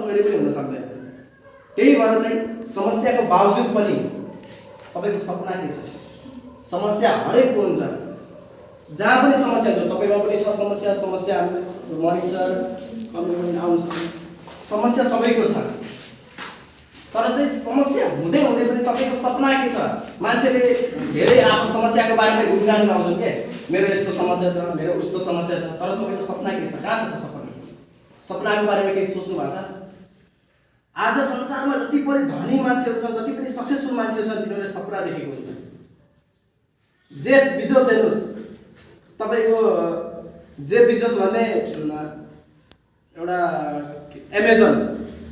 कहिले पनि हुन सक्दैन। त्यही भएर चाहिँ समस्याको बावजुद पनि तपाईको सपना के छ? समस्या हरेकको हुन्छ, जहाँ पनि समस्या हुन्छ। तपाईमा पनि छ समस्या, समस्या मर्निङ सर आउनु समस्या सबैको छ। तर चाहिँ समस्या हुँदै हुँदै पनि तपाईको सपना के छ? मान्छेले धेरै आफ्नो समस्याको बारेमा गुणगान गाउँछन् के, मेरो यस्तो समस्या छ, मेरो उस्तो समस्या छ। तर तपाईको सपना के छ? कहाँ छ त सपना? सपनाको बारेमा केही सोच्नु भएको छ? आज संसारमा जति पनि धनी मान्छेहरू छन्, जति पनि सक्सेसफुल मान्छेहरू छन्, तिनीहरूले सपना देखेको हुन्छ। जेफ बिजोस हेर्नुहोस्, तपाईको जेफ बिजोस भन्ने एउटा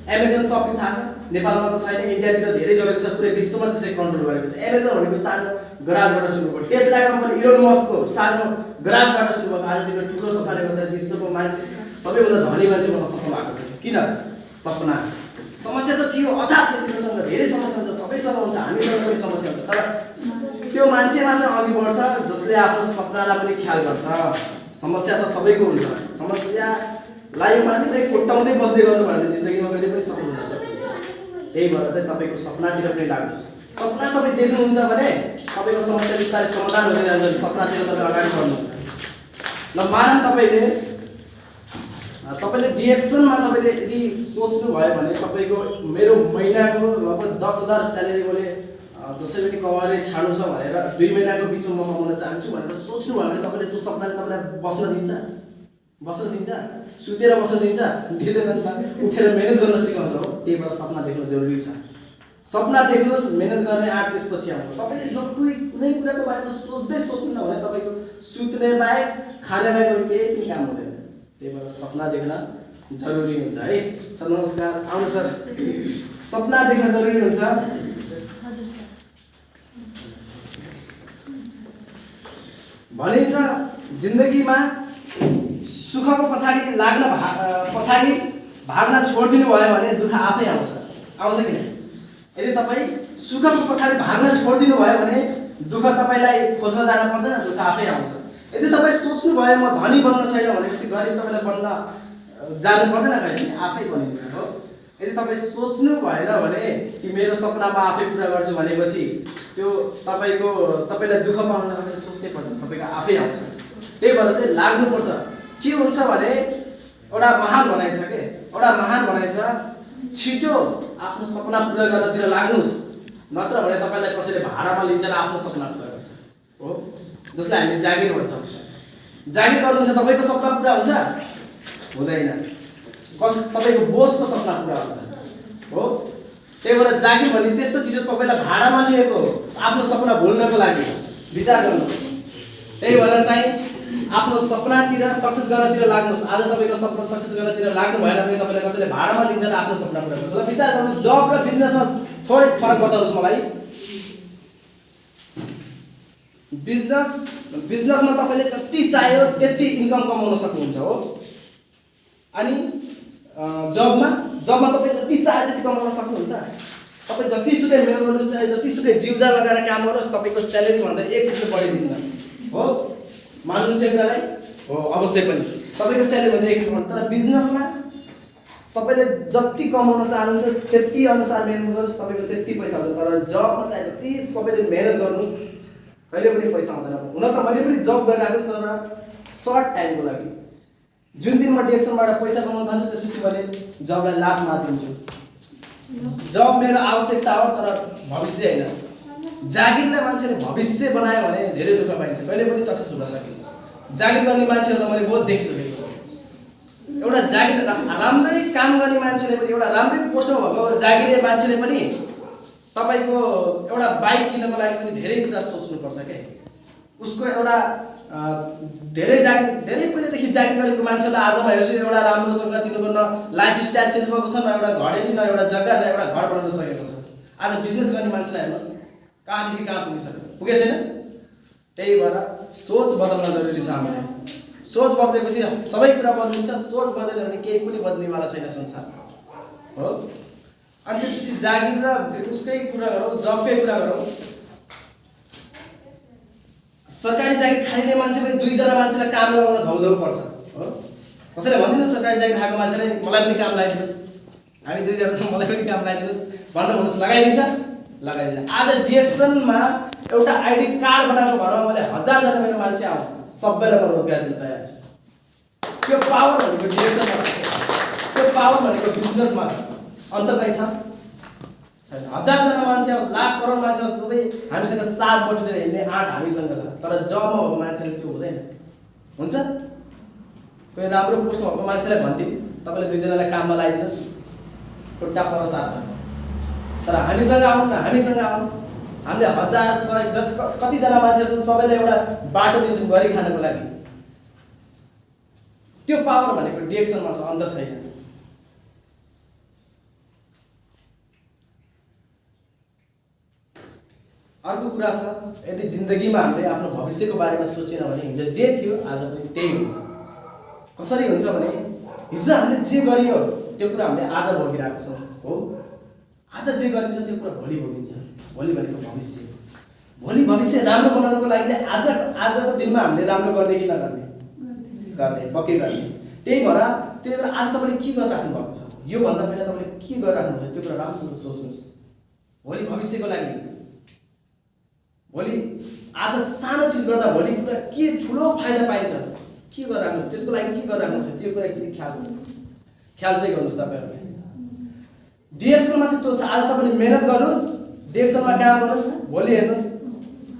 एमेजन सपिङ थाहा छ? नेपालमा त छैन, इन्डियातिर धेरै चलेको छ, पुरै विश्वमा त्यसले कन्ट्रोल गरेको छ। एमेजन भनेको सानो गराजबाट सुरु भएको, टेस्ला कम्पनी इलोन मस्कको सानो गराजबाट सुरु भएको आज तिम्रो ठुलो सपनाले गर्दा विश्वको मान्छे सबैभन्दा धनी मान्छे बन्न सक्नु भएको छ। किन? सपना। समस्या त थियो, अथाह थियो, तिमीसँग धेरै समस्या हुन्छ, सबैसँग हुन्छ, हामीसँग पनि समस्या हुन्छ। तर त्यो मान्छे मात्र अघि बढ्छ जसले आफ्नो सपनालाई पनि ख्याल गर्छ। समस्या त सबैको हुन्छ, समस्यालाई मात्रै कोट्याउँदै बस्दै गर्नु भयो भने जिन्दगीमा कहिले पनि सफल हुन सक्दैन। त्यही भएर चाहिँ तपाईको सपनातिर पनि लाग्नुहोस्। सपना तपाईँ देख्नुहुन्छ भने तपाईको समस्या बिस्तारै समाधान हुँदै जान्छ। सपनातिर तपाईँ अगाडि बढ्नुहुन्छ। ल मानौँ तपाईँले डिएक्सनमा तपाईँले यदि सोच्नु भयो भने तपाईँको मेरो महिनाको लगभग 10,000 स्यालेरी मैले जसरी पनि कमाएर छाड्नु छ भनेर 2 महिनाको बिचमा म कमाउन चाहन्छु भनेर सोच्नु भयो भने तपाईँले त्यो सपनाले तपाईँलाई बस्न दिन्छ? सुतेर बस्न दिन्छ? दिँदैन नि त। उठेर मेहनत गर्न सिकाउँछ हो। त्यही भएर सपना देख्नु जरुरी छ। सपना देख्नुहोस्, मेहनत गर्ने आँट त्यसपछि आउँछ। तपाईँले जब कुनै कुराको बारेमा सोच्नु न भने तपाईँको सुत्ने बाहेक खाने बाहेक अरू केही पनि काम हुँदैन। त्यही भएर सपना देख्न जरुरी हुन्छ है। सर नमस्कार, आउनु सर। सपना देख्न जरुरी हुन्छ। भनिन्छ जिन्दगीमा सुखको पछाडि भाग्न छोडिदिनु भयो भने दुःख आफै आउँछ कि नै? यदि तपाईँ सुखको पछाडि भाग्न छोडिदिनु भयो भने दुःख तपाईँलाई खोज्न जान पर्दैन, दुःख आफै आउँछ। यदि तपाईँ सोच्नु भयो म धनी बन्न छैन भनेपछि गरिब तपाईँलाई बन्न जानु पर्दैन, कहिले आफै बनिन्छ हो। यदि तपाईँ सोच्नु भएन भने कि मेरो सपना म आफै पुरा गर्छु भनेपछि त्यो तपाईँलाई दुःख पाउन कसैले सोच्नै पर्छ, तपाईँको आफै आउँछ। त्यही भएर चाहिँ लाग्नुपर्छ। के हुन्छ भने एउटा महान भनाइ छ छिटो आफ्नो सपना पुरा गर्नतिर लाग्नुहोस्, नत्र भने तपाईँलाई कसैले भाडामा लिन्छ र आफ्नो सपना पुरा गर्छ हो। जसलाई हामी जागिर भन्छौँ। जागिर गर्नुहुन्छ तपाईँको सपना पुरा हुन्छ? हुँदैन। तपाईँको बोसको सपना पुरा हुन्छ हो। त्यही भएर जागिर भन्ने त्यस्तो चिज हो, तपाईँलाई भाडामा लिएको आफ्नो सपना भुल्नको लागि विचार गर्नुहोस्। त्यही भएर चाहिँ आफ्नो सपनातिर सक्सेस गर्नतिर लाग्नुहोस्। आज तपाईँको सपना सक्सेस गर्नतिर लाग्नु भएन भने तपाईँलाई कसैले भाडामा लिन्छ र आफ्नो सपना पुरा गर्छ। विचार गर्नुहोस्। जब र बिजनेसमा थोरै फरक बताउनुहोस् मलाई। बिजनेसमा तपाईँले जति चाह्यो त्यति इन्कम कमाउन सक्नुहुन्छ हो। अनि जबमा तपाईँ जति चाह्यो त्यति कमाउन सक्नुहुन्छ। तपाईँ जतिसुकै मेहनत गर्नु चाहे, जतिसुकै जिउजान लगाएर काम गर्नुहोस्, तपाईँको स्यालेरी भन्दा 1 रुपियाँ बढाइदिन्न हो। मान्नुहुन्छ कुरालाई हो? अवश्य पनि तपाईँको स्यालेरी भन्दा 1 रुपियाँ। तर बिजनेसमा तपाईँले जति कमाउन चाहनुहुन्छ त्यति अनुसार मेहनत गर्नुहोस्, तपाईँको त्यति पैसा हुन्छ। तर जबमा चाहिँ जति तपाईँले मेहनत गर्नुहोस् कहिले पनि पैसा आउँदैन। हुन त मैले पनि जब गरिरहेको छु, तर सर्ट टाइमको लागि। जुन दिन म डिएक्सनबाट पैसा कमाउन थाल्छु त्यसपछि मैले जबलाई लात मारिदिन्छु। जब मेरो आवश्यकता हो तर भविष्य होइन। जागिरलाई मान्छेले भविष्य बनायो भने धेरै दुःख पाइन्छ, कहिले पनि सक्सेस हुन सकिन्छ। जागिर गर्ने मान्छेहरूलाई मैले बहुत देखिसकेको। एउटा जागिर राम्रै काम गर्ने मान्छेले पनि, एउटा राम्रै पोस्टमा भएको जागिरे मान्छेले पनि तपाईँको एउटा बाइक किन्नको लागि पनि धेरै कुरा सोच्नुपर्छ क्या। उसको एउटा धेरै पहिलेदेखि जागिर गरेको मान्छेलाई आज म हेर्छु एउटा राम्रोसँग तिनीहरूको न लाइफ स्टाइल चेन्ज भएको छ, न एउटा घडेरी, न एउटा जग्गा, न एउटा घर बनाउन सकेको छ। आज बिजनेस गर्ने मान्छेलाई हेर्नुहोस् कहाँदेखि कहाँ पुगेको छैन। त्यही भएर सोच बदल्न जरुरी छ हामीले। सोच बदलेपछि सबै कुरा बदलिन्छ। सोच बदल्यो भने केही पनि बदल्नेवाला छैन संसारमा हो। अनि त्यसपछि जागिर र उसकै कुरा गरौँ, जबकै कुरा गरौँ। सरकारी जागिर खाने मान्छे पनि 2 जना मान्छेलाई काम लगाउन धौधौ पर्छ हो। कसैले भन्दिनु सरकारी जागिर खाएको मान्छेलाई मलाई पनि काम लगाइदिनुहोस्। हामी दुईजना छौँ, मलाई पनि काम लगाइदिनुहोस् भनेर भन्नुहोस्, लगाइदिन्छ। आज डिएक्सनमा एउटा आइडी कार्ड बनाएको भरमा मैले 1000 जना मेरो मान्छे आउँछ, सबैलाई म रोजगार दिन तयार छु। त्यो पावर भनेको डिएक्सनमा छ, त्यो पावर भनेको बिजनेसमा छ। अन्त कहीँ छ? छैन। 1000 जना मान्छे आउँछ, लाख करोड मान्छे आउँछ, सबै हामीसँग साथ बटुलेर हिँड्ने आँट हामीसँग छ। तर जबमा भएको मान्छेले त्यो हुँदैन। हुन्छ? कोही राम्रो पोस्टमा भएको मान्छेलाई भन्थ्यौँ तपाईँले दुईजनालाई काममा लगाइदिनुहोस्, खुट्टा पर सार्छ। तर हामीसँग आउनु न, हामीसँग आउनु, हामीले 1000 100 कतिजना मान्छेहरू सबैलाई एउटा बाटो दिन्छौँ गरी खानको लागि। त्यो पावर भनेको डिएक्सनमा छ, अन्त छैन। अर्को कुरा छ, यदि जिन्दगीमा हामीले आफ्नो भविष्यको बारेमा सोचेन भने हिजो जे थियो आज पनि त्यही हुन्छ। कसरी हुन्छ भने हिजो हामीले जे गरियो त्यो कुरा हामीले आज भोगिरहेको छौँ हो। आज जे गरिन्छ त्यो कुरा भोलि भोगिन्छ। भोलि भनेको भविष्य। भोलि भविष्य राम्रो बनाउनको लागि आजको दिनमा हामीले राम्रो गर्ने कि नगर्ने? गर्ने, पक्कै गर्ने। त्यही भएर आज तपाईँले के गरिराख्नु भएको छ, योभन्दा पहिला तपाईँले के गरिराख्नुहुन्छ त्यो कुरा राम्रोसँग सोच्नुहोस्। भोलि भविष्यको लागि, भोलि आज सानो चिज गर्दा भोलि कुरा के ठुलो फाइदा पाइन्छ, के गरिराख्नुहुन्छ, त्यसको लागि के गरिराख्नुहुन्छ त्यो कुरा एकचोटि ख्याल चाहिँ गर्नुहोस् तपाईँहरूले। डिएक्सनमा चाहिँ त्यो छ। आज तपाईँले मेहनत गर्नुहोस्, डिएक्सनमा काम गर्नुहोस्, भोलि हेर्नुहोस्।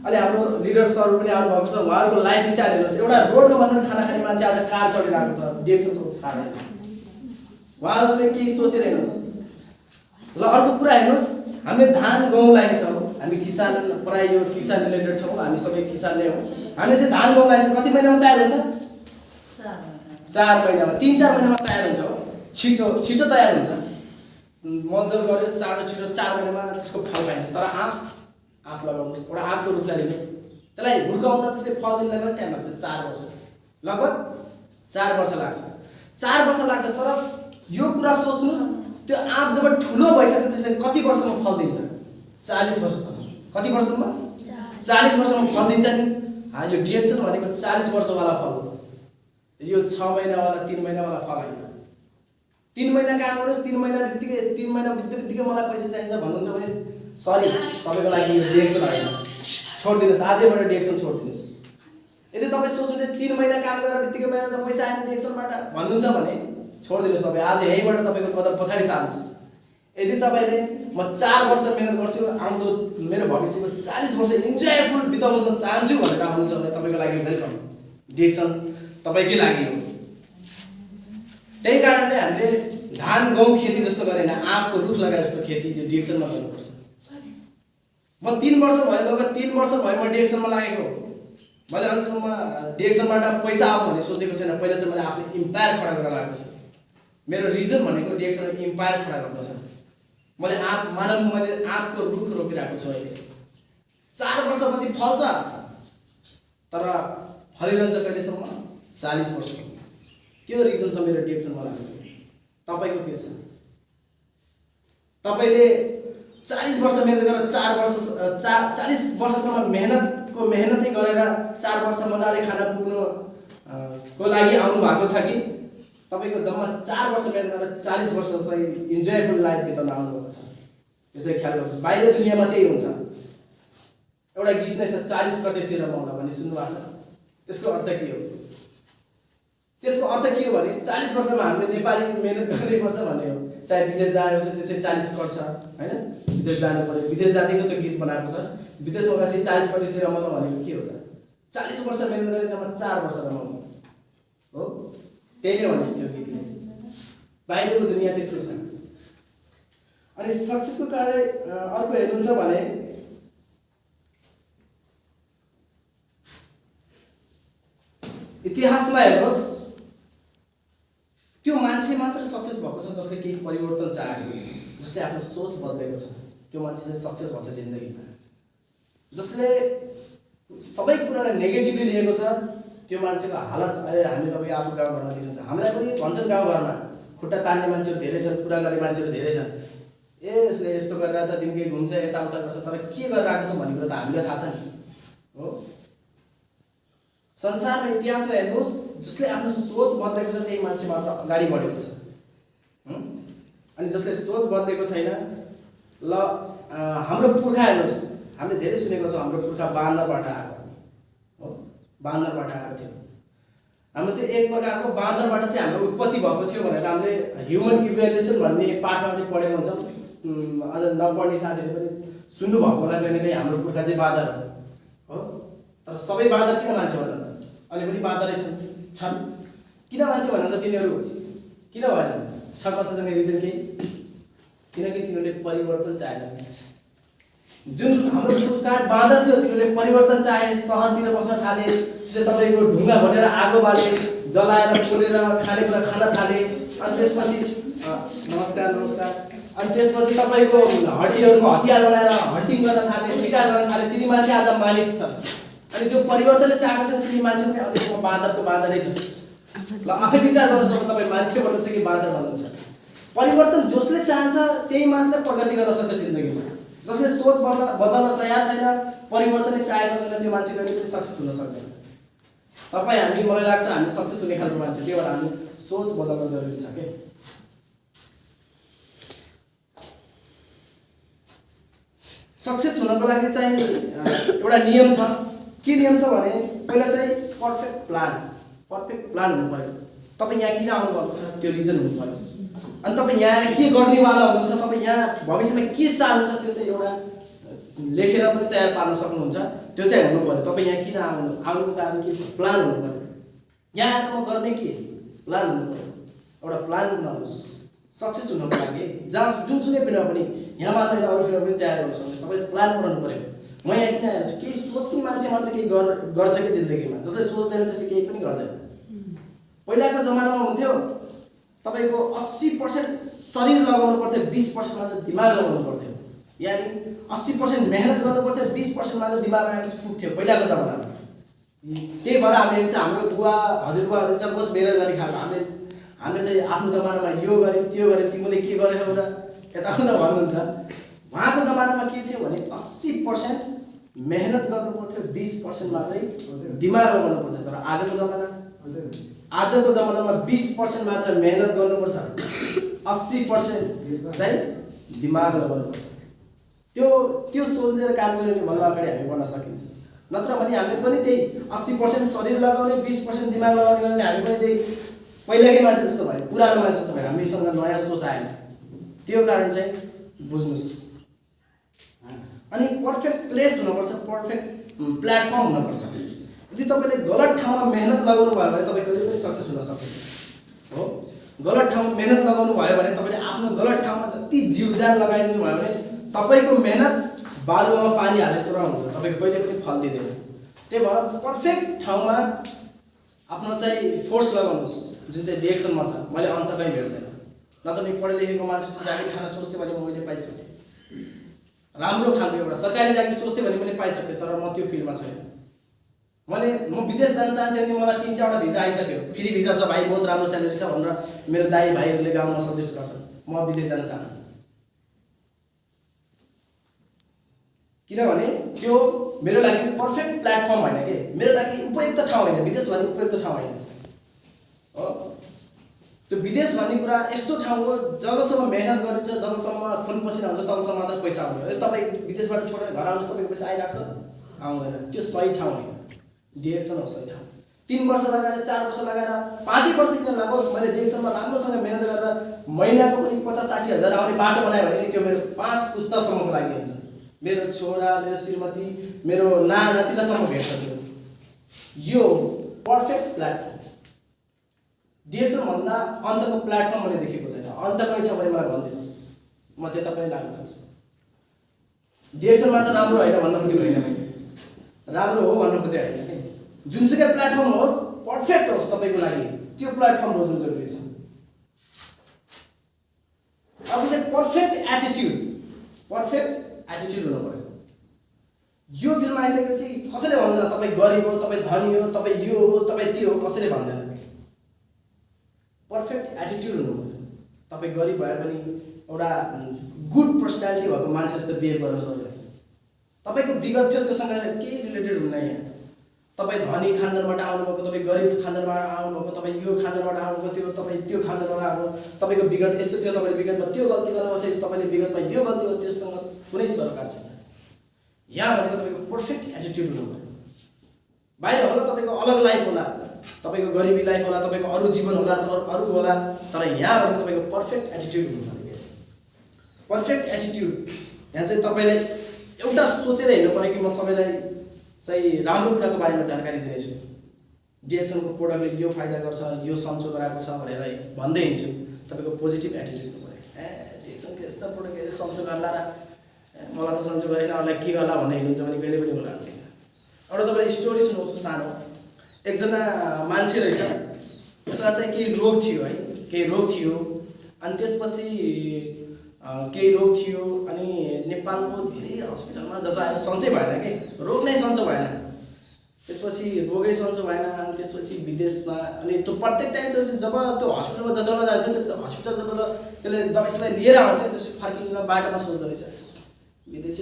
अहिले हाम्रो लिडर सरहरू पनि आउनुभएको छ, उहाँहरूको लाइफ स्टाइल हेर्नुहोस्। एउटा रोडमा बसेर खाना खाने मान्छे आज कार चढिरहेको छ, डिएक्सनको कारण। उहाँहरूले केही सोचेर हेर्नुहोस्। ल अर्को कुरा हेर्नुहोस्, हामीले धान गहुँ लगाइन्छौँ, हामी किसान, प्रायः यो किसान रिलेटेड छौँ, हामी सबै किसान नै हौँ। हामीले चाहिँ धान गहुँ लगाइन्छ, कति महिनामा तयार हुन्छ? 4 महिनामा, 3-4 महिनामा तयार हुन्छ हो। छिटो तयार हुन्छ। मलजल गर्यो चाँडो छिटो 4 महिनामा त्यसको फल पाइन्छ। तर आँप लगाउनुहोस्, एउटा आँपको रुख ल्याइदिनुहोस्, त्यसलाई हुर्काउन त्यसले फल दिन लगभग टाइम लाग्छ 4 वर्ष, लगभग 4 वर्ष लाग्छ। 4 वर्ष लाग्छ। तर यो कुरा सोच्नुहोस्, त्यो आँप जब ठुलो भइसक्छ त्यसले कति वर्षमा फल दिन्छ? 40 वर्षसम्म। कति वर्षमा? 40 वर्षमा फल दिन्छ नि। यो डिएक्सन भनेको 40 वर्षवाला फल हो। यो 6 महिनावाला 3 महिनावाला फल होइन। 3 महिना काम गर्नुहोस्, 3 महिना बित्तिकै मलाई पैसा चाहिन्छ भन्नुहुन्छ भने सरी, तपाईँको लागि यो डिएक्सन होइन, छोडिदिनुहोस्। आजैबाट डिएक्सन छोडिदिनुहोस्। यदि तपाईँ सोच्नुहुन्छ 3 महिना काम गरेर बित्तिकै महिना त पैसा आएन डिएक्सनबाट भन्नुहुन्छ भने छोडिदिनुहोस्। तपाईँ आज यहीँबाट तपाईँको कदम पछाडि सार्नुहोस्। यदि तपाईँले म 4 वर्ष मेहनत गर्छु, आउँदो मेरो भविष्यको 40 वर्ष इन्जोयफुल बिताउन चाहन्छु भनेर आउनुहुन्छ भने तपाईँको लागि वेलकम। डिएक्सन तपाईँकै लागि हो। त्यही कारणले हामीले धान गहुँ खेती जस्तो गरेन, आँपको रुख लगाए जस्तो खेती त्यो डिएक्सनमा गर्नुपर्छ। म 3 वर्ष भयो, लगभग 3 वर्ष भयो म डिएक्सनमा लागेको। मैले अझसम्म डिएक्सनबाट पैसा आओस् भन्ने सोचेको छैन। पहिला चाहिँ मैले आफ्नो इम्पायर खडा गरेर लगाएको छु। मेरो रिजन भनेको डिएक्सनमा इम्पायर खडा गर्नु छ। मैले आँपको रुख रोपिरहेको छु अहिले। 4 वर्षपछि फल्छ, तर फलिरहन्छ कहिलेसम्म? 40 वर्षसम्म। त्यो रिजन छ मेरो डिएक्सनमा लाग्नु। तपाईँको के छ? तपाईँले 40 वर्ष मेहनत गरेर 40 वर्षसम्म मेहनतै गरेर 4 वर्ष मजाले खाना पुग्नु को लागि आउनु भएको छ कि तपाईँको जम्मा 4 वर्ष मेहनत गरेर 40 वर्ष चाहिँ इन्जोयफुल लाइफ बिताउन आउनुभएको छ? यो चाहिँ ख्याल गर्नुहोस्। बाहिर दुनियाँमा त्यही हुन्छ। एउटा गीत नै छ 40 कटेसी रमाउला भन्ने सुन्नुभएको छ? त्यसको अर्थ के हो? त्यसको अर्थ के हो भने 40 वर्षमा हामीले नेपाली मेहनत गर्नुपर्छ भन्ने हो। चाहे विदेश जानु छ त्यसै 40 कट्छ हैन, विदेश जानु पर्यो, विदेश जानेको त्यो गीत बनाएको छ। विदेशमा गएपछि 40 कटेसी रमाउनु भनेको के हो त? 40 वर्ष मेहनत गरे जम्मा 4 वर्ष रमाउनु हो। त्यही नै भन्ने त्यो गीतले। बाहिरको दुनियाँ त्यस्तो छ। अनि सक्सेसको कारण अर्को हेर्नुहुन्छ भने इतिहासमा हेर्नुहोस्, त्यो मान्छे मात्र सक्सेस भएको छ जसले केही परिवर्तन चाहेको छ, जसले आफ्नो सोच बदलेको छ। त्यो मान्छे चाहिँ सक्सेस भन्छ जिन्दगीमा। जसले सबै कुरालाई नेगेटिभली लिएको छ त्यो मान्छेको हालत अहिले हामी तपाईँ आफ्नो गाउँघरमा देख्नुहुन्छ। हामीलाई पनि भन्छन् गाउँघरमा खुट्टा तान्ने मान्छेहरू धेरै छन्, कुरा गर्ने मान्छेहरू धेरै छन्। यसले यस्तो गरिरहेछ, दिनकै घुम्छ, यताउता गर्छ, तर के गरिरहेको छ भन्ने कुरा त हामीलाई थाहा छ नि हो। संसारमा इतिहासमा हेर्नुहोस्, जसले आफ्नो सोच बदलेको छ त्यही मान्छे मात्र अगाडि बढेको छ। अनि जसले सोच बदलेको छैन ल हाम्रो पुर्खा हेर्नुहोस्, हामीले धेरै सुनेको छौँ हाम्रो पुर्खा बाँदरबाट आएको हो, बाँदरबाट आएको थियो। हाम्रो चाहिँ एक प्रकारको बाँदरबाट चाहिँ हाम्रो उत्पत्ति भएको थियो भनेर हामीले ह्युमन इभ्यालुएसन भन्ने पाठमा पनि पढेको हुन्छौँ। अझ नपढ्ने साथीहरूले पनि सुन्नुभएको होला, कहिलेकाहीँ हाम्रो पुर्खा चाहिँ बाँदर हो। तर सबै बाँदर किन मान्छे भन त? अहिले पनि बाँदरै छन्। किन मान्छे भन त तिनीहरू किन भएन? छ कसैसँग रिजन केही? किनकि तिनीहरूले परिवर्तन चाहेन। जुन हाम्रो पुर्खा बाँदर थियो तिनीहरूले परिवर्तन चाहे, सहरतिर बस्न थाले, तपाईँको ढुङ्गा भटेर आगो बाले, जलाएर पोलेर खानेकुरा खान थाले। अनि त्यसपछि नमस्कार नमस्कार अनि त्यसपछि तपाईँको हड्डीहरूको हतियार बनाएर हन्टिङ गर्न थाले, शिकार गर्न थाले। ती मान्छे आज मानिस छन्। अनि जो परिवर्तनले चाहेको छ ती मान्छे पनि अझैसम्म बाँदरको बाँदरै छ। ल आफै विचार गर्नुहोस्, तपाईँ मान्छे भन्नु छ कि बाँदर भन्नु छ? परिवर्तन जसले चाहन्छ त्यही मात्र प्रगति गर्न सक्छ जिन्दगीमा। जसले सोच बदल्न तयार छैन, परिवर्तनले चाहेको छैन, त्यो मान्छे कहिले पनि सक्सेस हुन सक्दैन। तपाईँ हामी, मलाई लाग्छ हामी सक्सेस हुने खालको मान्छे, त्यही भएर हामी सोच बदल्न जरुरी छ के। सक्सेस हुनको लागि चाहिँ एउटा नियम छ। के नियम छ भने पहिला चाहिँ पर्फेक्ट प्लान हुनु पर्यो। तपाईँ यहाँ किन आउनुभएको छ त्यो रिजन हुनु पर्यो। अनि तपाईँ यहाँ के गर्नेवाला हुनुहुन्छ, तपाईँ यहाँ भविष्यमा के चाहनुहुन्छ त्यो चाहिँ एउटा लेखेर पनि तयार पार्न सक्नुहुन्छ। त्यो चाहिँ हुनु पर्यो। तपाईँ यहाँ किन आउनुको कारण के, प्लान हुनु पर्यो। यहाँ आएर म गर्ने के, प्लान हुनु पर्यो। एउटा प्लान बनाउनुहोस् सक्सेस हुनको लागि। जहाँ जुनसुकै फिल्डमा पनि, यहाँ मात्र होइन अरू फिल्डमा पनि तयार गर्नु सक्छ। तपाईँले प्लान बनाउनु पर्यो। म यहाँ किन आएको छु? केही सोच्ने मान्छे मात्र केही गर्छ कि जिन्दगीमा, जसले सोच्दैन त्यसले केही पनि गर्दैन। पहिलाको जमानामा हुन्थ्यो तपाईँको 80% शरीर लगाउनु पर्थ्यो, 20% मात्र दिमाग लगाउनु पर्थ्यो। यानि 80% मेहनत गर्नु पर्थ्यो, 20% मात्र दिमाग लगाएपछि पुग्थ्यो पहिलाको जमानामा। त्यही भएर हामीले चाहिँ हाम्रो बुवा हजुरबुवाहरू चाहिँ बहुत मेहनत गर्ने खालको। हामीले चाहिँ आफ्नो जमानामा यो गऱ्यौँ त्यो गऱ्यौँ, तिमीले के गरेको र यताउता भन्नुहुन्छ। उहाँको जमानामा के थियो भने 80% मेहनत गर्नु पर्थ्यो, 20% मात्रै दिमाग लगाउनु पर्थ्यो। तर आजको जमानामा 20% मात्र मेहनत गर्नुपर्छ, 80% चाहिँ दिमाग लगाउनुपर्छ। त्यो सोचेर काम गऱ्यो भने भन्दा अगाडि हामी बढ्न सकिन्छ। नत्र भने हामी पनि त्यही 80% शरीर लगाउने, 20% दिमाग लगाउने भने हामी पनि त्यही पहिलाकै मान्छे जस्तो भयो, पुरानो मान्छे जस्तो भयो। हामीसँग नयाँ सोच आएन। त्यो कारण चाहिँ बुझ्नुहोस्। अनि पर्फेक्ट प्लेस हुनुपर्छ, पर्फेक्ट प्लेटफर्म हुनुपर्छ। यदि तपाईँले गलत ठाउँमा मेहनत लगाउनु भयो भने तपाईँ कहिले पनि सक्सेस हुन सक्दैन हो। गलत ठाउँमा मेहनत लगाउनु भयो भने तपाईँले आफ्नो गलत ठाउँमा जति जीवजान लगाइदिनु भयो भने तपाईँको मेहनत बालुवामा पानी हाले जस्तो हुन्छ, तपाईँको कहिले पनि फल दिँदैन। त्यही भएर पर्फेक्ट ठाउँमा आफ्नो चाहिँ फोर्स लगाउनुहोस्, जुन चाहिँ डिरेक्सनमा छ। मैले अन्त कहीँ भेट्दैन। नत्र नि पढे लेखेको मान्छे जागिर खान सोच्थेँ भने मैले पाइसकेँ, राम्रो खालको एउटा सरकारी जागिर सोच्थेँ भने मैले पाइसकेँ। तर म त्यो फिल्डमा छैन। म विदेश जान चाहन्थेँ भने मलाई 3-4वटा भिजा आइसक्यो। फ्री भिजा छ भाइ, बहुत राम्रो स्यालेरी छ भनेर मेरो दाइ भाइहरूले गाउँमा सजेस्ट गर्छन्। म विदेश जान चाहन्छु किनभने त्यो मेरो लागि पर्फेक्ट प्लेटफर्म होइन के, मेरो लागि उपयुक्त ठाउँ होइन। विदेश भन्ने उपयुक्त ठाउँ होइन हो। त्यो विदेश भन्ने कुरा यस्तो ठाउँ हो जबसम्म मेहनत गरिन्छ, जबसम्म खुन पसिना हुन्छ तबसम्म मात्र पैसा आउँछ। तपाईँ विदेशबाट छोडेर घर आउनुहोस्, तपाईँको पैसा आइरहेको छ? आउँदैन। त्यो सही ठाउँ होइन, डिरेक्सन हो सही ठाउँ। 3 वर्ष लगाएर, 4 वर्ष लगाएर, 5 वर्ष किन लागोस्, मैले डिरेक्सनमा राम्रोसँग मेहनत गरेर महिनाको पनि 50-60 हजार आउने बाटो बनायो भने त्यो मेरो 5 पुस्तासम्मको लागि हुन्छ। मेरो छोरा, मेरो श्रीमती, मेरो नातिनासम्म भेट्छ। यो पर्फेक्ट प्लेटफर्म। डिरेक्सन भन्दा अन्तको प्लेटफर्म मैले देखेको छैन। अन्त कहीँ छ भने मलाई भनिदिनुहोस्, म त्यता पनि लाग्न सक्छु। डिरेक्सन मात्र राम्रो होइन भन्न खोजेको होइन, मैले राम्रो हो भन्न खोजेको होइन। जुनसुकै प्लेटफर्म होस्, पर्फेक्ट होस् तपाईँको लागि, त्यो प्लेटफर्म रोज्नु जरुरी छ। अब चाहिँ पर्फेक्ट एटिट्युड हुनु पर्यो। यो फिल्ममा आइसकेपछि कसैले भन्दैन तपाईँ गरिब हो, तपाईँ धनी हो, तपाईँ यो हो, तपाईँ त्यो हो, कसैले भन्दैन। पर्फेक्ट एटिट्युड हुनु पर्यो। तपाईँ गरिब भए पनि एउटा गुड पर्सनालिटी भएको मान्छे जस्तो बिहेभ गर्नु सक्दैन। तपाईँको विगत थियो त्योसँग केही रिलेटेड हुँदैन। तपाईँ धनी खानदानबाट आउनुभएको, तपाईँ गरिब खानदानबाट आउनुभएको, तपाईँ यो खानदानबाट आउनुभएको, तपाईँ त्यो खानदानबाट आउनु, तपाईँको विगत यस्तो थियो, तपाईँले विगतमा त्यो गल्ती गर्नुभएको थियो, तपाईँले विगतमा यो गल्ती गर्नु, त्यससँग कुनै सरकार छैन। यहाँ भनेको तपाईँको पर्फेक्ट एटिट्युड हुनु पऱ्यो। बाहिर होला तपाईँको अलग लाइफ होला, तपाईँको गरिबी लाइफ होला, तपाईँको अरू जीवन होला, अरू होला, तर यहाँ भनेको तपाईँको पर्फेक्ट एटिट्युड हुनु पऱ्यो। पर्फेक्ट एटिट्युड यहाँ चाहिँ तपाईँलाई एउटा सोचेर हिँड्नु पऱ्यो कि म सबैलाई चाहिँ राम्रो कुराको बारेमा जानकारी दिनेछु, डिएक्सनको प्रोडक्टले यो फाइदा गर्छ, यो सन्चो गराएको छ भनेर भन्दै हिँड्छु। तपाईँको पोजिटिभ एटिट्युड हुनु पऱ्यो। डिएक्सनको यस्तो प्रोडक्ट यसले सन्चो गर्ला र मलाई त सन्चो गरेन, अरूलाई के गर्ला भन्ने हिँड्नुहुन्छ भने कहिले पनि होला हुँदैन। एउटा तपाईँलाई स्टोरी सुनाउँछु सानो। एकजना मान्छे रहेछ, उसलाई चाहिँ केही रोग थियो है, केही रोग थियो। अनि त्यसपछि केही रोग थियो अनि नेपालको धेरै हस्पिटलमा जचायो, सन्चै भएन कि, रोग नै सन्चो भएन। त्यसपछि रोगै सन्चो भएन। अनि त्यसपछि विदेशमा, अनि त्यो प्रत्येक टाइम चाहिँ जब त्यो हस्पिटलमा जचाउन जान्छ त्यो हस्पिटल जब त्यसले दबाई लिएर आउँथ्यो, त्यसपछि फर्किँदा बाटोमा सोच्दो रहेछ, विदेशी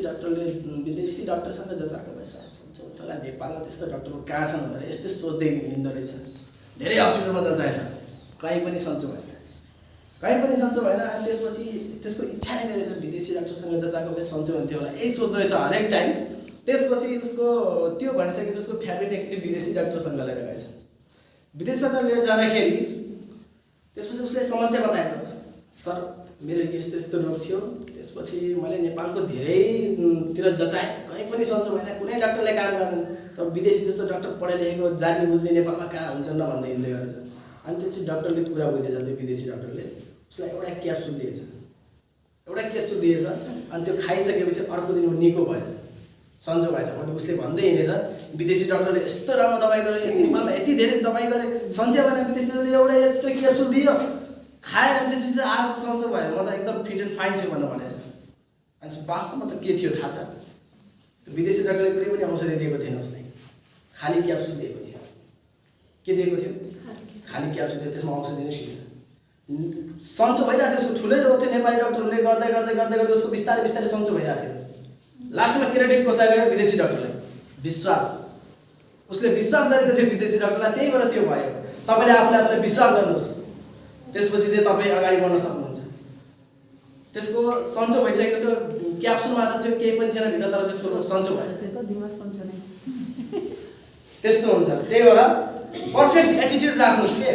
डाक्टरसँग जचाएको भए सन्चो हुन्थ्यो होला, नेपालमा त्यस्तो डक्टरहरू कहाँ छन् भनेर यस्तै सोच्दै हिँड्दो रहेछ। धेरै हस्पिटलमा जचाएछ, कहीँ पनि सन्चो भएन, कहीँ पनि सन्चो भएन। अनि त्यसपछि त्यसको इच्छा नै गरेछ विदेशी डाक्टरसँग जचाएको भए सन्चो हुन्थ्यो होला, यही सोच्दो रहेछ हरेक टाइम। त्यसपछि उसको त्यो भनिसकेपछि उसको फ्यामिली एक्चुअली विदेशी डाक्टरसँग लिएर गएछ। विदेशसँग लिएर जाँदाखेरि त्यसपछि उसले समस्या बताएको, सर मेरो यस्तो यस्तो रोग थियो, त्यसपछि मैले नेपालको धेरैतिर जचाएँ, कहीँ पनि सन्चो भएन, कुनै डाक्टरले काम गर्दैन, तर विदेशी जस्तो डाक्टर पढाइ लेखेको जान्ने बुझ्ने नेपालमा कहाँ हुन्छन् न भन्दै हिँड्दै गरेछ। अनि त्यसपछि डाक्टरले कुरा बुझेछ, त्यो विदेशी डाक्टरले उसलाई एउटा क्याप्सुल दिएछ, अनि त्यो खाइसकेपछि अर्को दिन ऊ निको भएछ, सन्चो भएछ। अनि उसले भन्दै हिँडेछ, विदेशी डाक्टरले यस्तो राम्रो दबाई गरे, नेपालमा यति धेरै दबाई गरे, सन्चो भएन, विदेशी डाक्टरले एउटा यत्रो क्याप्सुल दियो, खाएँ, अनि त्यसपछि आज त सन्चो भयो, म त एकदम फिट एन्ड फाइन छु भनेर भनेछ। अनि वास्तवमा त के थियो थाहा छ? विदेशी डाक्टरले कुनै पनि औषधि दिएको थिएन उसलाई, खाली क्याप्सुल दिएको थियो। के दिएको थियो? खाली क्याप्सुल थियो, त्यसमा औषधि नै थिएन। सन्चो भइरहेको थियो, उसको ठुलै रोग थियो, नेपाली डाक्टरले गर्दै गर्दै गर्दै गर्दै उसको बिस्तारै बिस्तारै सन्चो भइरहेको थियो। लास्टमा क्रेडिट कसलाई गयो? विदेशी डाक्टरलाई। विश्वास, उसले विश्वास गरेको थियो विदेशी डाक्टरलाई, त्यही भएर त्यो भयो। तपाईँले आफूलाई विश्वास गर्नुहोस्, त्यसपछि चाहिँ तपाईँ अगाडि बढ्न सक्नुहुन्छ। त्यसको सन्चो भइसकेको थियो, क्याप्सुल मात्र थियो, केही पनि थिएन भित्र, तर त्यसको रोग सन्चो भयो। त्यस्तो हुन्छ। त्यही भएर पर्फेक्ट एटिट्युड राख्नुहोस् के,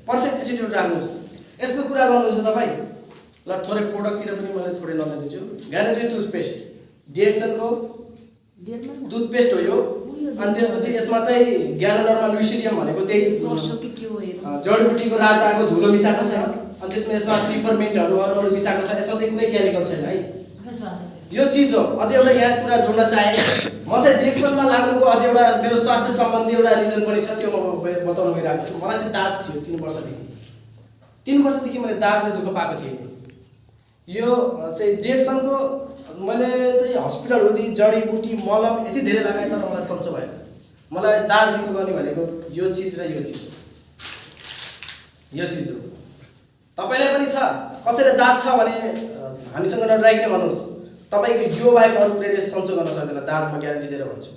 पर्फेक्ट एटिट्युड राख्नुहोस्। यसको कुरा गर्नुहुन्छ तपाईँ ल, थोरै प्रोडक्टतिर पनि मैले थोरै नलेज दिन्छु। ग्यारेन्टी टुथपेस्ट, डिएक्सनको टुथपेस्ट हो यो। अनि त्यसपछि यसमा चाहिँ ग्यानोडर्मा लुइसिडियम भनेको त्यही जडीबुटीको राजाको धुलो मिसाएको छ। अनि त्यसमा यसमा पिपरमिन्टहरू अरू मिसाएको छ, यसमा चाहिँ कुनै केमिकल छैन है। यो चिज हो। अझै एउटा यहाँ कुरा जोड्न चाहे, म चाहिँ डिएक्सनमा लाग्नुको अझै एउटा मेरो स्वास्थ्य सम्बन्धी एउटा रिजन पनि छ, त्यो म बताउन गइरहेको छु। मलाई चाहिँ दाज थियो 3 वर्षदेखि। 3 वर्षदेखि मैले दाजले दुःख पाएको थिएँ। यो चाहिँ डिएक्सनको मैले चाहिँ हस्पिटल हुँदै जडीबुटी मलम यति धेरै लगाएँ, तर मलाई सन्चो भएन। मलाई दाज निको गर्ने भनेको यो चिज र यो चिज हो, यो चिज हो। तपाईँलाई पनि छ, कसैले दाज छ भने हामीसँग नडराइकन भन्नुहोस्, तपाईँको यो बाहेक अरू कुराले सन्चो गर्न सक्दैन, दाज म ग्यारेन्टी दिएर भन्छु।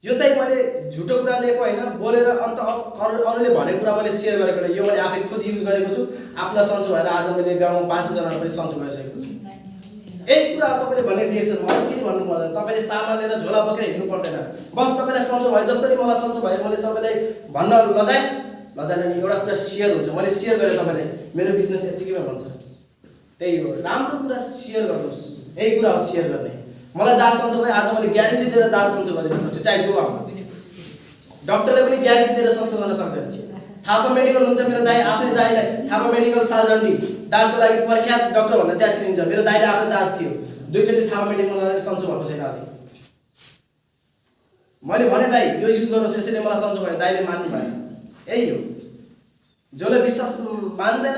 यो चाहिँ मैले झुटो कुरा लिएको होइन, बोलेर अन्त अरूले भनेको कुरा मैले सेयर गरेको होइन, यो मैले आफै खुद युज गरेको छु। आफूलाई सन्चो भएर आज मैले गाउँमा 500 जना पनि सन्चो गरिसकेको छु। यही कुरा तपाईँले भने डिएक्सन मलाई केही भन्नु पर्दैन, तपाईँले सामान लिएर झोला बोकेर हिँड्नु पर्दैन। बस तपाईँलाई सन्चो भयो, जसरी मलाई सन्चो भयो मैले तपाईँलाई भन्न लजाएँ नि, एउटा कुरा सेयर हुन्छ। मैले सेयर गरेँ, तपाईँलाई मेरो बिजनेस यतिकैमा भन्छ, त्यही हो। राम्रो कुरा सेयर गर्नुहोस्, यही कुरा हो सेयर गर्ने। मलाई दाज सन्चो भयो, आज मैले ग्यारेन्टी दिएर दाज सन्चो गरिदिन सक्छु, चाहे जो आउनु। डक्टरले पनि ग्यारेन्टी दिएर सन्चो गर्न सक्दैन। थापा मेडिकल हुन्छ, मेरो दाइ आफ्नै दाइलाई थापा मेडिकल सालजन्डी दाजको लागि प्रख्यात डक्टर भनेर त्यहाँ चिनिन्छ। मेरो दाइले आफ्नो दाज थियो, 2 चोटि थापा मेडिकल गरेर सन्चो भएको छैन अझै। मैले भने दाइ यो युज गर्नुहोस्, यसैले मलाई सन्चो भयो, दाइले मान्नु भएन। यही हो, जसले विश्वास मान्दैन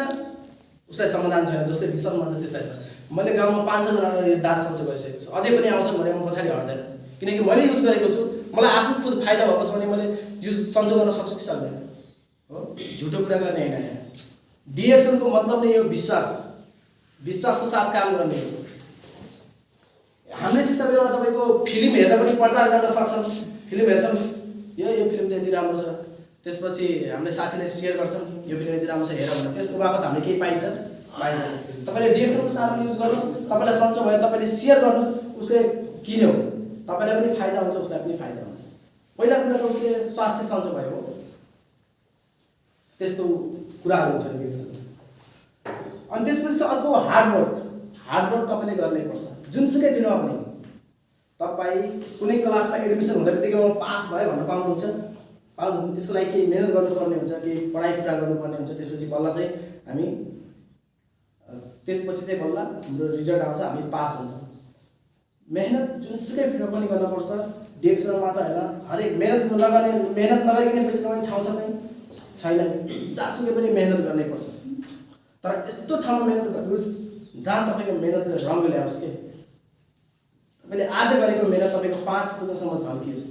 उसलाई समाधान छैन, जसले विश्वास मान्छ त्यसलाई। मैले गाउँमा 500 जनालाई यो दाज सन्चो गरिसकेको छु, अझै पनि आउँछन् भने म पछाडि हट्दैन, किनकि मैले युज गरेको छु। मलाई आफू खुद फाइदा भएको छ भने मैले युज सन्चो गर्न सक्छु कि सक्दैन हो, झुटो कुरा गर्ने होइन। डिएक्सनको मतलब नै यो विश्वास, विश्वासको साथ काम गर्ने हो। हामीले चाहिँ तपाईँ एउटा तपाईँको फिल्म हेरेर पनि प्रचार गर्न सक्छौँ, फिल्म हेर्छौँ यो फिल्म त यति राम्रो छ, त्यसपछि हामीले साथीले सेयर गर्छौँ यो फिल्म यति राम्रो छ हेर भनेर, त्यसको बापत हामीले केही पाइन्छ पाइँदैन। तपाईँले डिएक्सएलको सामान युज गर्नुहोस्, तपाईँलाई सन्चो भयो तपाईँले सेयर गर्नुहोस्, उसले किन्यो तपाईँलाई पनि फाइदा हुन्छ उसलाई पनि फाइदा हुन्छ। पहिला कुरा त उसले स्वास्थ्य सन्चो भयो, त्यस्तो कुराहरू हुन्छ डिएक्सएल। अनि त्यसपछि अर्को हार्डवर्क तपाईँले गर्नैपर्छ। जुनसुकै फिल्ममा पनि तपाईँ कुनै क्लासमा एडमिसन हुँदा बित्तिकै पास भयो भनेर पाउनुहुन्छ, त्यसको लागि केही मेहनत गर्नुपर्ने हुन्छ, केही पढाइ पुरा गर्नुपर्ने हुन्छ, त्यसपछि बल्ल चाहिँ हामी बल्ल हाम्रो रिजल्ट आउँछ, हामी पास हुन्छ। मेहनत जुनसुकै फिल्म पनि गर्नुपर्छ, डिएक्सएल मात्र होइन, हरेक मेहनत नगरिकन पैसा कमाउने ठाउँ छैन, जहाँसुकै पनि मेहनत गर्नैपर्छ। तर यस्तो ठाउँमा मेहनत गर्नुहोस् जहाँ तपाईँको मेहनतले रङ ल्याओस् के, तपाईँले आज गरेको मेहनत तपाईँको 5 पुग्दासम्म झल्कियोस्,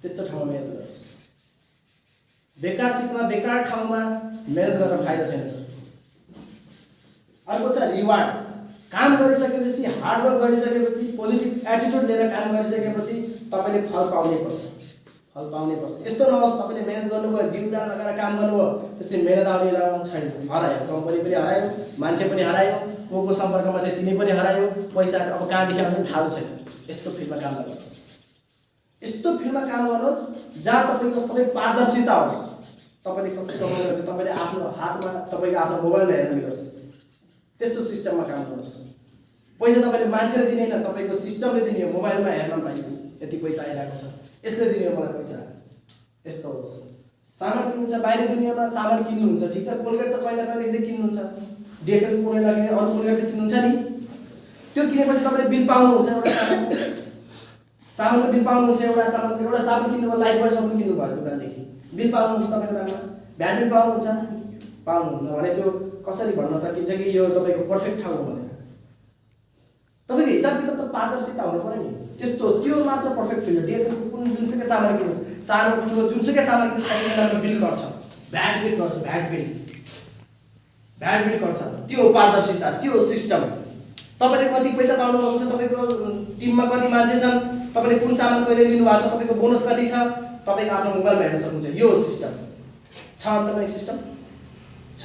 त्यस्तो ठाउँमा मेहनत गर्नुहोस्। बेकार चिजमा बेकार ठाउँमा मेहनत गरेर फाइदा छैन सर। अर्को छ रिवार्ड। काम गरिसकेपछि, हार्डवर्क गरिसकेपछि, पोजिटिभ एटिट्युड लिएर काम गरिसकेपछि तपाईँले फल पाउनैपर्छ। यस्तो नहोस् तपाईँले मेहनत गर्नुभयो, जिउ जान लगाएर काम गर्नुभयो, त्यसै मेहनत आउने रहन छैन, हरायो, कम्पनी पनि हरायो, मान्छे पनि हरायो, को सम्पर्कमा थियो तिनी पनि हरायो, पैसा अब कहाँदेखि आउने थाहा छैन। यस्तो फिल्डमा काम गर्नुहोस्, यस्तो फिल्डमा काम गर्नुहोस् जहाँ तपाईँको सबै पारदर्शिता होस्। तपाईँले कति कमाउनुहुन्छ, तपाईँले आफ्नो हातमा तपाईँको आफ्नो मोबाइलमा हेर्न मिलोस्, त्यस्तो सिस्टममा काम गर्नुहोस्। पैसा तपाईँले मान्छेले दिने होइन, तपाईँको सिस्टमले दिने हो, मोबाइलमा हेर्न पाइयोस् यति पैसा आइरहेको छ, यसले दिने हो मलाई पैसा, यस्तो होस्। सामान किन्नुहुन्छ, बाहिर दुनियाँमा सामान किन्नुहुन्छ, ठिक छ, कोलगेट त कहिले कहिलेदेखि किन्नुहुन्छ, डिएक्सएल कुनै नकिने अरू कोलगेट त किन्नुहुन्छ नि, त्यो किनेपछि तपाईँले बिल पाउनुहुन्छ, एउटा सामानको बिल पाउनुहुन्छ, एउटा साबुन किन्नुभयो, लाइफ बोय साबुन किन्नुभयो दोकानदेखि, बिल पाउनुहुन्छ तपाईँको नाममा, भ्याट बिल पाउनुहुन्न भने त्यो कसरी भन्न सकिन्छ कि यो तपाईँको पर्फेक्ट ठाउँ हो भनेर? तपाईँको हिसाब किताब त पारदर्शिता हुनु पर्यो नि, त्यस्तो त्यो मात्र पर्फेक्ट फिल्ड। डिएक्सएलको कुन जुनसुकै सामान किन्नुहोस्, सानो ठुलो जुनसुकै सामान किन्नुहोस्, बिल गर्छ, भ्याट बिल गर्छ, त्यो पारदर्शिता, त्यो सिस्टम। तपाईँले कति पैसा पाउनुहुन्छ, तपाईँको टिममा कति मान्छे छन्, तपाईँले कुन सामान कहिले लिनुभएको छ, तपाईँको बोनस कति छ, तपाईँको आफ्नो मोबाइलमा हेर्न सक्नुहुन्छ। यो सिस्टम छ, तपाईँको सिस्टम छ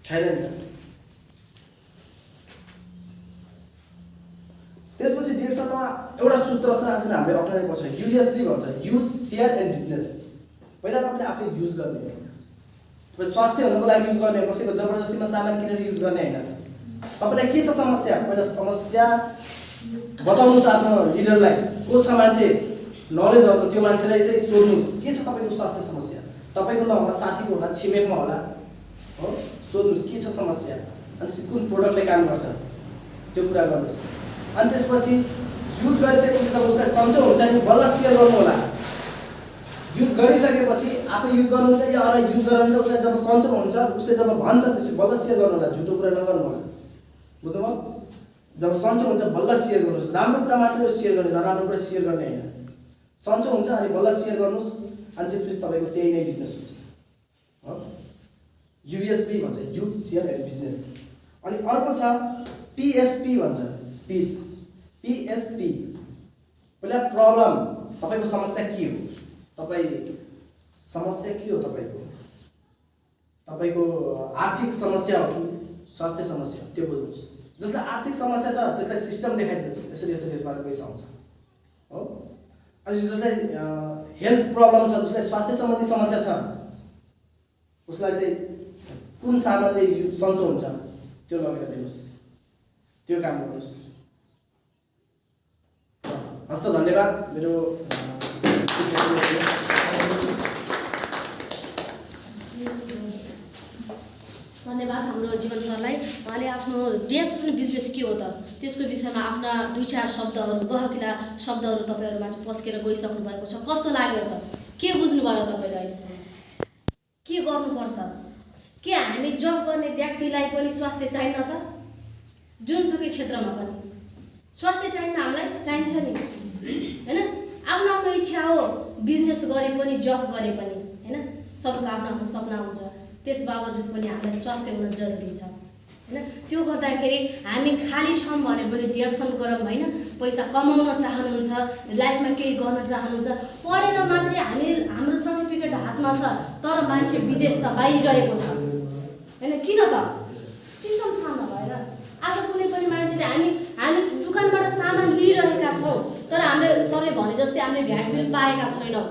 छैन नि? त्यसपछि डिएक्सएलमा एउटा सूत्र छ जुन हामीले अप्नाउनुपर्छ, युएसबी भन्छ, युज सेयर एन्ड बिजनेस। पहिला तपाईँले आफै युज गर्ने हो, तपाईँ स्वास्थ्य हुनुको लागि युज गर्ने हो, कसैको जबरजस्तीमा सामान किनेर युज गर्ने होइन। तपाईँलाई के छ समस्या, पहिला समस्या बताउनुहोस् आफ्नो लिडरलाई, को छ मान्छे नलेजहरूको, त्यो मान्छेलाई चाहिँ सोध्नुहोस् के छ तपाईँको स्वास्थ्य समस्या, तपाईँको नहोला, साथीको होला, छिमेकमा होला, हो, सोध्नुहोस् के छ समस्या, अनि कुन प्रोडक्टले काम गर्छ त्यो कुरा गर्नुहोस्। अनि त्यसपछि युज गरिसकेपछि जब उसलाई सन्चो हुन्छ नि बल्ल सेयर गर्नु होला। युज गरिसकेपछि आफै युज गर्नुहुन्छ या अरूलाई युज गराउनुहुन्छ, उसलाई जब सन्चो हुन्छ, उसले जब भन्छ त्यसपछि बल्ल सेयर गर्नु होला, झुटो कुरा नगर्नु होला, बुझ्नुभयो? जब सन्चो हुन्छ बल्ल सेयर गर्नुहोस्, राम्रो कुरा मात्रै सेयर गर्ने, नराम्रो कुरा सेयर गर्ने होइन। सन्चो हुन्छ अनि बल्ल सेयर गर्नुहोस्, अनि त्यसपछि तपाईँको त्यही नै बिजनेस हुन्छ। हो, युएसपी भन्छ, युज सेयर एन्ड बिजनेस। अनि अर्को छ पिएसपी भन्छ, पिएसपी। पहिला प्रब्लम, तपाईँको समस्या के हो, तपाईँको आर्थिक समस्या हो कि स्वास्थ्य समस्या, त्यो बुझ्नुहोस्। जसलाई आर्थिक समस्या छ त्यसलाई सिस्टम देखाइदिनुहोस्, यसरी यसबाट पैसा आउँछ, हो। अनि जसलाई हेल्थ प्रब्लम छ, जसलाई स्वास्थ्य सम्बन्धी समस्या छ, उसलाई चाहिँ कुन सामानले सन्चो हुन्छ त्यो लगेर दिनुहोस्, त्यो काम गर्नुहोस्। हस्त धन्यवाद। मेरो धन्यवाद हाम्रो जीवन सरलाई। उहाँले आफ्नो डिएक्सएल बिजनेस के हो त त्यसको विषयमा आफ्ना 2-4 शब्दहरू, गहकिला शब्दहरू तपाईँहरूमा पस्केर गइसक्नु भएको छ। कस्तो लाग्यो त, के बुझ्नुभयो तपाईँले अहिलेसम्म, के गर्नुपर्छ? के हामी जब गर्ने व्यक्तिलाई पनि स्वास्थ्य चाहिन्न त? जुनसुकै क्षेत्रमा पनि स्वास्थ्य चाहिन्न, हामीलाई चाहिन्छ नि, हैन? आफ्नो आफ्नो इच्छा हो, बिजनेस गरे पनि जब गरे पनि, हैन? सबको आफ्नो आफ्नो सपना हुन्छ, त्यस बावजुद पनि हामीलाई स्वास्थ्य हुन जरुरी छ, होइन। त्यो गर्दाखेरि हामी खाली छौँ भने पनि डिएक्सन गरौँ होइन। पैसा कमाउन चाहनुहुन्छ, लाइफमा केही गर्न चाहनुहुन्छ, पढेर मात्रै हाम्रो सर्टिफिकेट हातमा छ तर मान्छे विदेश छ, बाहिर रहेको छ होइन। किन त सिस्टम थाहा नभएर आज कुनै पनि मान्छेले हामी दुकानबाट सामान लिइरहेका छौँ तर हामीले सरले भने जस्तै हामीले भ्याट बिल पाएका छैनौँ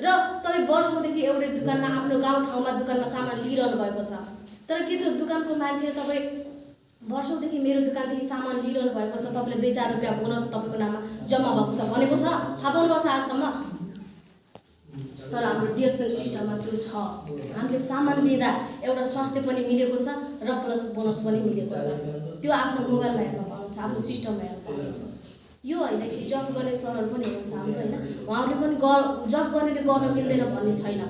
र तपाईँ वर्षौँदेखि एउटै दुकानमा आफ्नो गाउँठाउँमा दुकानमा सामान लिइरहनु भएको छ। तर के त्यो दुकानको मान्छे तपाईँ वर्षौँदेखि मेरो दुकानदेखि सामान लिइरहनु भएको छ, तपाईँले 2-4 रुपियाँ बोनस तपाईँको नाममा जम्मा भएको छ भनेको छ, थाहा पाउनुहोस् आजसम्म। तर हाम्रो डिएक्सन सिस्टममा त्यो छ। हामीले सामान लिँदा एउटा स्वास्थ्य पनि मिलेको छ र प्लस बोनस पनि मिलेको छ। त्यो आफ्नो मोबाइलमा हेर्न पाउनुहुन्छ, आफ्नो सिस्टममा हेर्न पाउनुहुन्छ। यो होइन कि जब गर्ने सरहरू पनि हुनुहुन्छ हाम्रो होइन, उहाँहरूले पनि जब गर्नेले गर्न मिल्दैन भन्ने छैन।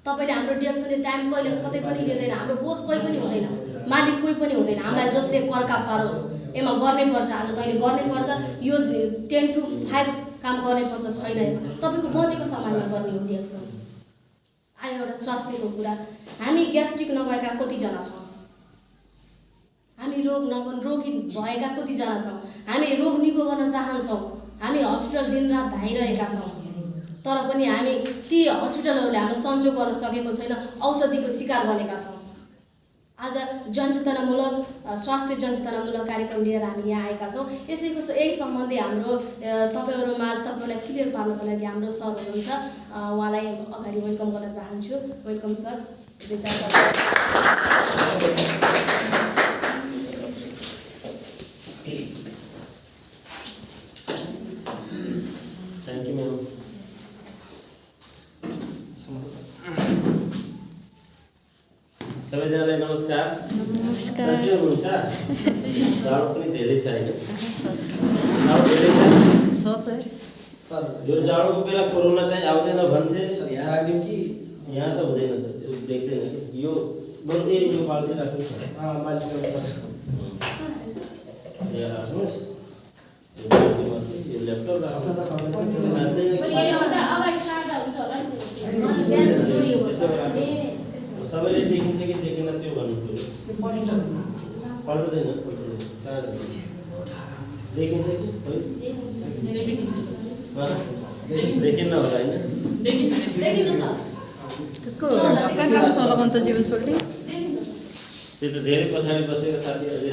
तपाईँले हाम्रो डिएक्सनले टाइम कहिले कतै पनि लिँदैन, हाम्रो बोस कोही पनि हुँदैन, मालिक कोही पनि हुँदैन। हामीलाई जसले कर्का पारोस् एमा गर्नै पर्छ, आज तैँले गर्नै पर्छ, यो 10 to 5 काम गर्नै पर्छ छैन। तपाईँको बचेको सामानमा गर्ने हो डिएक्सन। आयो एउटा स्वास्थ्यको कुरा, हामी ग्यास्ट्रिक नभएका कतिजना छौँ, हामी रोगी भएका कतिजना छौँ, हामी रोग निको गर्न चाहन्छौँ, हामी हस्पिटल दिनरात धाइरहेका छौँ तर पनि हामी ती हस्पिटलहरूले हामीलाई सन्चो गर्न सकेको छैन, औषधिको शिकार बनेका छौँ। आज जनचेतनामूलक स्वास्थ्य जनचेतनामूलक कार्यक्रम लिएर हामी यहाँ आएका छौँ। यही सम्बन्धी हाम्रो तपाईँहरूमा तपाईँलाई क्लियर पार्नको लागि हाम्रो सर हुनुहुन्छ, उहाँलाई अगाडि वेलकम गर्न चाहन्छु। Welcome sir. Thank you ma'am. सबैजनालाई नमस्कार। सन्चै हुनुहुन्छ? जाडो पनि धेरै छ होइन? जाडो धेरै छ सर। यो जाडोको बेला कोरोना चाहिँ आउँदैन भन्थे सर यहाँ राखिदिउँ कि यहाँ त हुँदैन सर, यो देख्दैन कि यो बरु यो पाल्दै राख्नु छ। मालिक सर यहाँ राख्नुहोस्, यो ल्यापटप राख्नु सबैले देखिन्छ कि देखेन त्यो भन्नु पऱ्यो। पल्दैन देखिन्छ कि देखेन होला होइन? त्यसको ढक्कन राम्रो सलगन त जीवन सोल्टी त्यो त धेरै पछाडि बसेको साथी अझै